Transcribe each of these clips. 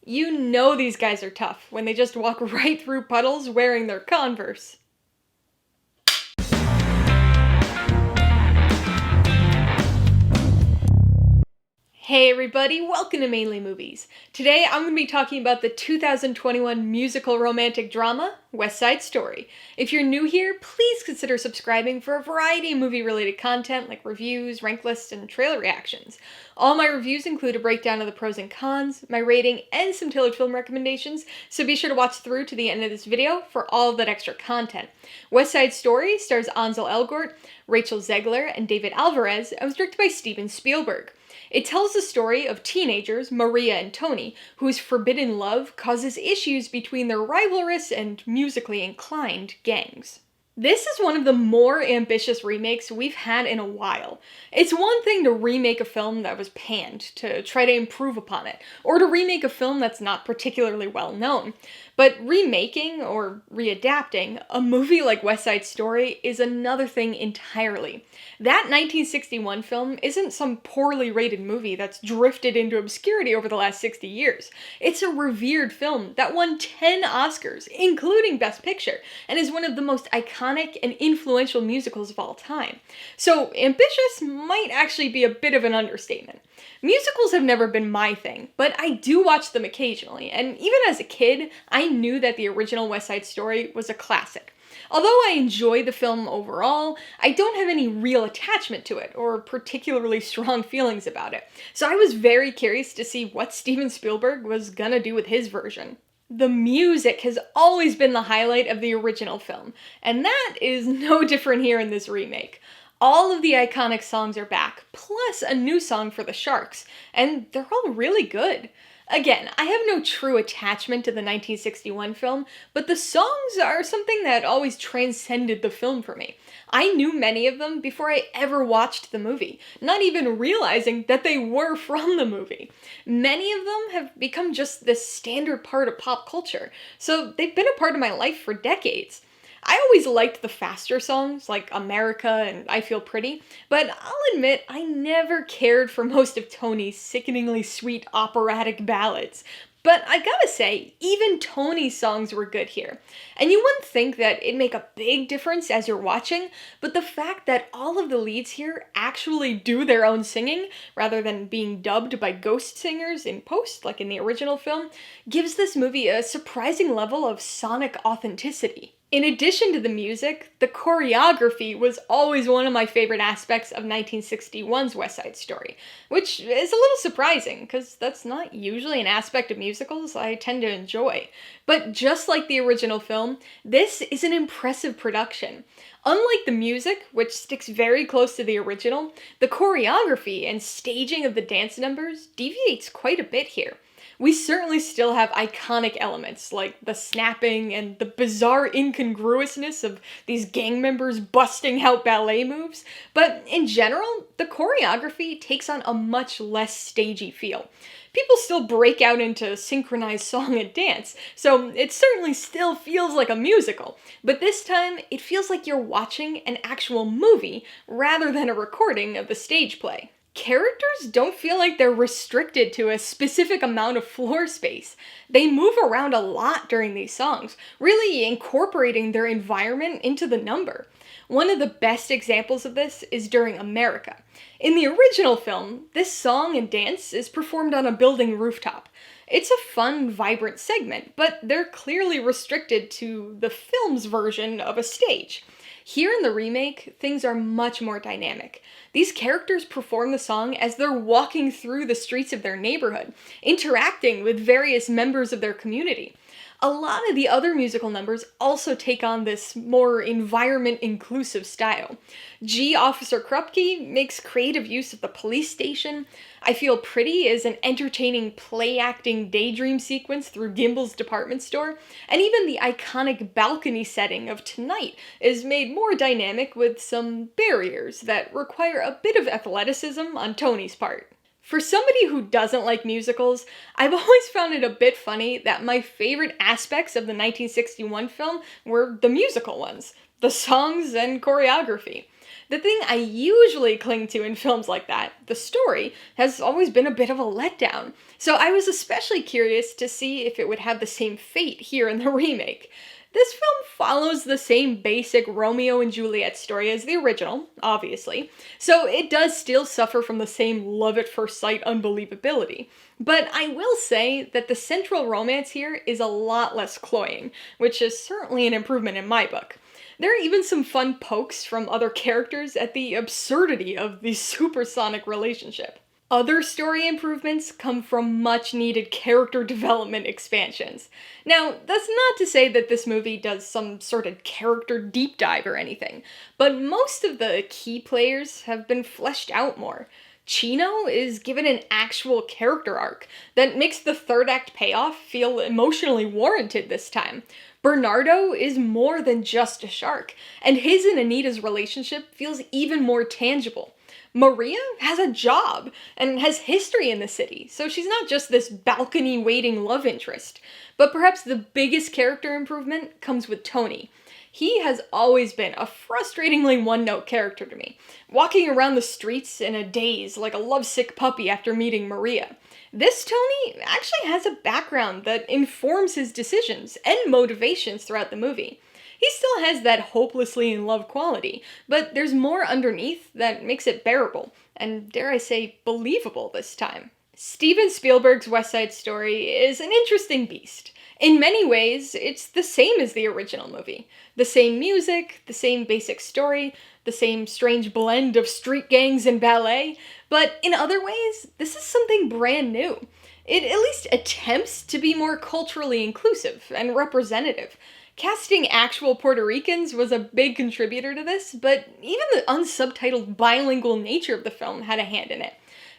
You know these guys are tough when they just walk right through puddles wearing their Converse. Hey everybody, welcome to Mainely Movies. Today I'm going to be talking about the 2021 musical romantic drama, West Side Story. If you're new here, please consider subscribing for a variety of movie-related content like reviews, rank lists, and trailer reactions. All my reviews include a breakdown of the pros and cons, my rating, and some tailored film recommendations, so be sure to watch through to the end of this video for all of that extra content. West Side Story stars Ansel Elgort, Rachel Zegler, and David Alvarez, and was directed by Steven Spielberg. It tells the story of teenagers, Maria and Tony, whose forbidden love causes issues between their rivalrous and musically inclined gangs. This is one of the more ambitious remakes we've had in a while. It's one thing to remake a film that was panned, to try to improve upon it, or to remake a film that's not particularly well known. But remaking, or readapting, a movie like West Side Story is another thing entirely. That 1961 film isn't some poorly rated movie that's drifted into obscurity over the last 60 years. It's a revered film that won 10 Oscars, including Best Picture, and is one of the most iconic and influential musicals of all time. So ambitious might actually be a bit of an understatement. Musicals have never been my thing, but I do watch them occasionally, and even as a kid, I knew that the original West Side Story was a classic. Although I enjoy the film overall, I don't have any real attachment to it, or particularly strong feelings about it. So I was very curious to see what Steven Spielberg was gonna do with his version. The music has always been the highlight of the original film, and that is no different here in this remake. All of the iconic songs are back, plus a new song for the Sharks, and they're all really good. Again, I have no true attachment to the 1961 film, but the songs are something that always transcended the film for me. I knew many of them before I ever watched the movie, not even realizing that they were from the movie. Many of them have become just this standard part of pop culture, so they've been a part of my life for decades. I always liked the faster songs, like America and I Feel Pretty, but I'll admit I never cared for most of Tony's sickeningly sweet operatic ballads. But I gotta say, even Tony's songs were good here. And you wouldn't think that it'd make a big difference as you're watching, but the fact that all of the leads here actually do their own singing, rather than being dubbed by ghost singers in post, like in the original film, gives this movie a surprising level of sonic authenticity. In addition to the music, the choreography was always one of my favorite aspects of 1961's West Side Story, which is a little surprising, because that's not usually an aspect of musicals I tend to enjoy. But just like the original film, this is an impressive production. Unlike the music, which sticks very close to the original, the choreography and staging of the dance numbers deviates quite a bit here. We certainly still have iconic elements, like the snapping and the bizarre incongruousness of these gang members busting out ballet moves, but in general, the choreography takes on a much less stagey feel. People still break out into synchronized song and dance, so it certainly still feels like a musical, but this time it feels like you're watching an actual movie rather than a recording of the stage play. Characters don't feel like they're restricted to a specific amount of floor space. They move around a lot during these songs, really incorporating their environment into the number. One of the best examples of this is during America. In the original film, this song and dance is performed on a building rooftop. It's a fun, vibrant segment, but they're clearly restricted to the film's version of a stage. Here in the remake, things are much more dynamic. These characters perform the song as they're walking through the streets of their neighborhood, interacting with various members of their community. A lot of the other musical numbers also take on this more environment-inclusive style. G. Officer Krupke makes creative use of the police station. I Feel Pretty is an entertaining play-acting daydream sequence through Gimbel's department store, and even the iconic balcony setting of Tonight is made more dynamic with some barriers that require a bit of athleticism on Tony's part. For somebody who doesn't like musicals, I've always found it a bit funny that my favorite aspects of the 1961 film were the musical ones, the songs and choreography. The thing I usually cling to in films like that, the story, has always been a bit of a letdown. So I was especially curious to see if it would have the same fate here in the remake. This film follows the same basic Romeo and Juliet story as the original, obviously, so it does still suffer from the same love at first sight unbelievability. But I will say that the central romance here is a lot less cloying, which is certainly an improvement in my book. There are even some fun pokes from other characters at the absurdity of the supersonic relationship. Other story improvements come from much needed character development expansions. Now, that's not to say that this movie does some sort of character deep dive or anything, but most of the key players have been fleshed out more. Chino is given an actual character arc that makes the third act payoff feel emotionally warranted this time. Bernardo is more than just a shark, and his and Anita's relationship feels even more tangible. Maria has a job and has history in the city, so she's not just this balcony-waiting love interest. But perhaps the biggest character improvement comes with Tony. He has always been a frustratingly one-note character to me, walking around the streets in a daze like a lovesick puppy after meeting Maria. This Tony actually has a background that informs his decisions and motivations throughout the movie. He still has that hopelessly in love quality, but there's more underneath that makes it bearable, and dare I say, believable this time. Steven Spielberg's West Side Story is an interesting beast. In many ways, it's the same as the original movie. The same music, the same basic story, the same strange blend of street gangs and ballet, but in other ways, this is something brand new. It at least attempts to be more culturally inclusive and representative. Casting actual Puerto Ricans was a big contributor to this, but even the unsubtitled bilingual nature of the film had a hand in it.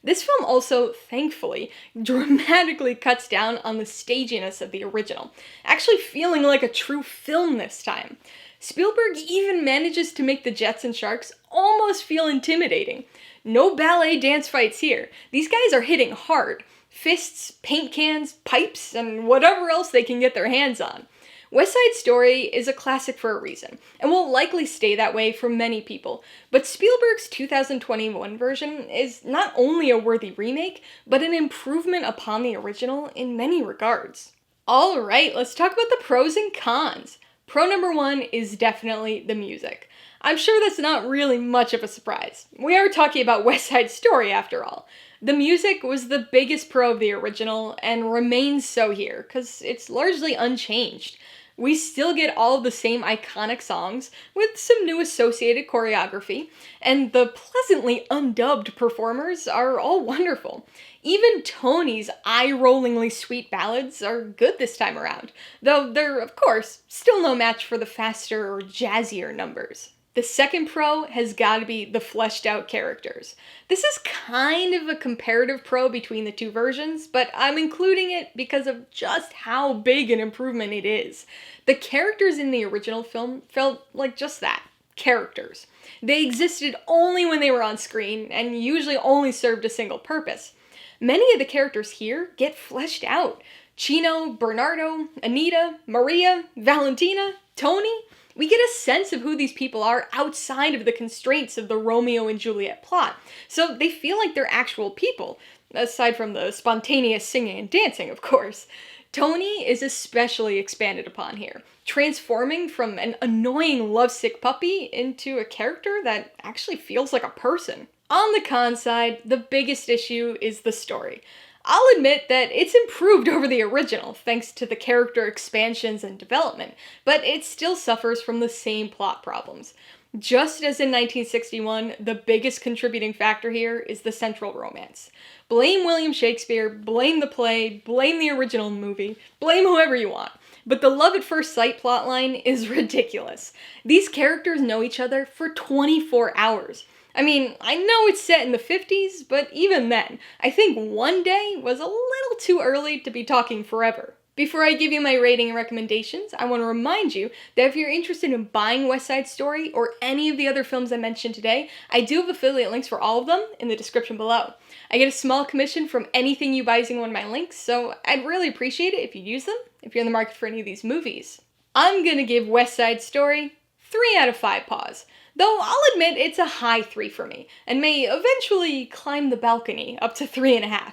This film also, thankfully, dramatically cuts down on the staginess of the original, actually feeling like a true film this time. Spielberg even manages to make the Jets and Sharks almost feel intimidating. No ballet dance fights here. These guys are hitting hard. Fists, paint cans, pipes, and whatever else they can get their hands on. West Side Story is a classic for a reason, and will likely stay that way for many people, but Spielberg's 2021 version is not only a worthy remake, but an improvement upon the original in many regards. Alright, let's talk about the pros and cons. Pro number one is definitely the music. I'm sure that's not really much of a surprise. We are talking about West Side Story after all. The music was the biggest pro of the original, and remains so here, because it's largely unchanged. We still get all of the same iconic songs, with some new associated choreography, and the pleasantly undubbed performers are all wonderful. Even Tony's eye-rollingly sweet ballads are good this time around, though they're, of course, still no match for the faster or jazzier numbers. The second pro has got to be the fleshed out characters. This is kind of a comparative pro between the two versions, but I'm including it because of just how big an improvement it is. The characters in the original film felt like just that, characters. They existed only when they were on screen, and usually only served a single purpose. Many of the characters here get fleshed out. Chino, Bernardo, Anita, Maria, Valentina, Tony. We get a sense of who these people are outside of the constraints of the Romeo and Juliet plot, so they feel like they're actual people, aside from the spontaneous singing and dancing, of course. Tony is especially expanded upon here, transforming from an annoying lovesick puppy into a character that actually feels like a person. On the con side, the biggest issue is the story. I'll admit that it's improved over the original, thanks to the character expansions and development, but it still suffers from the same plot problems. Just as in 1961, the biggest contributing factor here is the central romance. Blame William Shakespeare, blame the play, blame the original movie, blame whoever you want. But the love at first sight plotline is ridiculous. These characters know each other for 24 hours. I mean, I know it's set in the 50s, but even then, I think one day was a little too early to be talking forever. Before I give you my rating and recommendations, I want to remind you that if you're interested in buying West Side Story or any of the other films I mentioned today, I do have affiliate links for all of them in the description below. I get a small commission from anything you buy using one of my links, so I'd really appreciate it if you use them if you're in the market for any of these movies. I'm gonna give West Side Story 3 out of 5 paws. Though I'll admit it's a high 3 for me, and may eventually climb the balcony up to 3.5.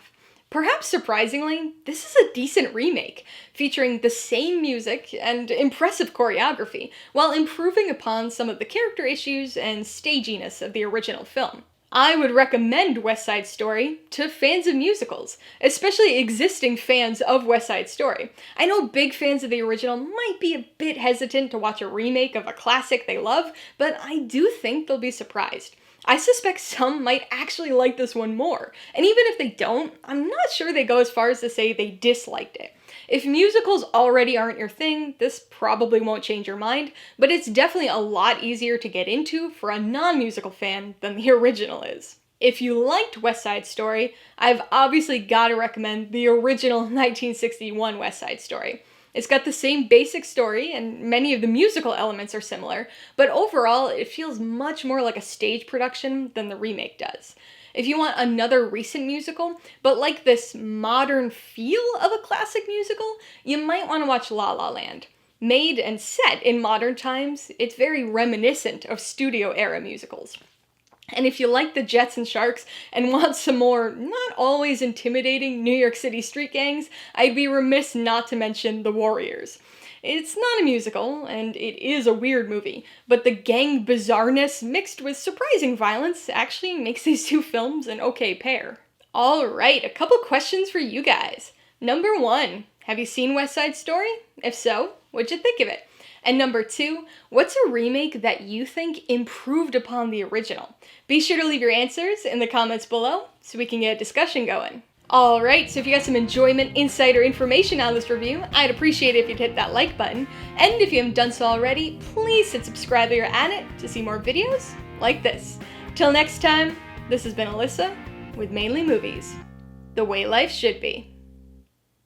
Perhaps surprisingly, this is a decent remake, featuring the same music and impressive choreography, while improving upon some of the character issues and staginess of the original film. I would recommend West Side Story to fans of musicals, especially existing fans of West Side Story. I know big fans of the original might be a bit hesitant to watch a remake of a classic they love, but I do think they'll be surprised. I suspect some might actually like this one more, and even if they don't, I'm not sure they go as far as to say they disliked it. If musicals already aren't your thing, this probably won't change your mind, but it's definitely a lot easier to get into for a non-musical fan than the original is. If you liked West Side Story, I've obviously got to recommend the original 1961 West Side Story. It's got the same basic story, and many of the musical elements are similar, but overall, it feels much more like a stage production than the remake does. If you want another recent musical, but like this modern feel of a classic musical, you might want to watch La La Land. Made and set in modern times, it's very reminiscent of studio-era musicals. And if you like the Jets and Sharks and want some more, not always intimidating New York City street gangs, I'd be remiss not to mention The Warriors. It's not a musical, and it is a weird movie, but the gang bizarreness mixed with surprising violence actually makes these two films an okay pair. Alright, a couple questions for you guys. Number 1, have you seen West Side Story? If so, what'd you think of it? And number 2, what's a remake that you think improved upon the original? Be sure to leave your answers in the comments below so we can get a discussion going. Alright, so if you got some enjoyment, insight, or information out of this review, I'd appreciate it if you'd hit that like button. And if you haven't done so already, please hit subscribe while you're at it to see more videos like this. Till next time, this has been Alyssa with Mainly Movies, the way life should be.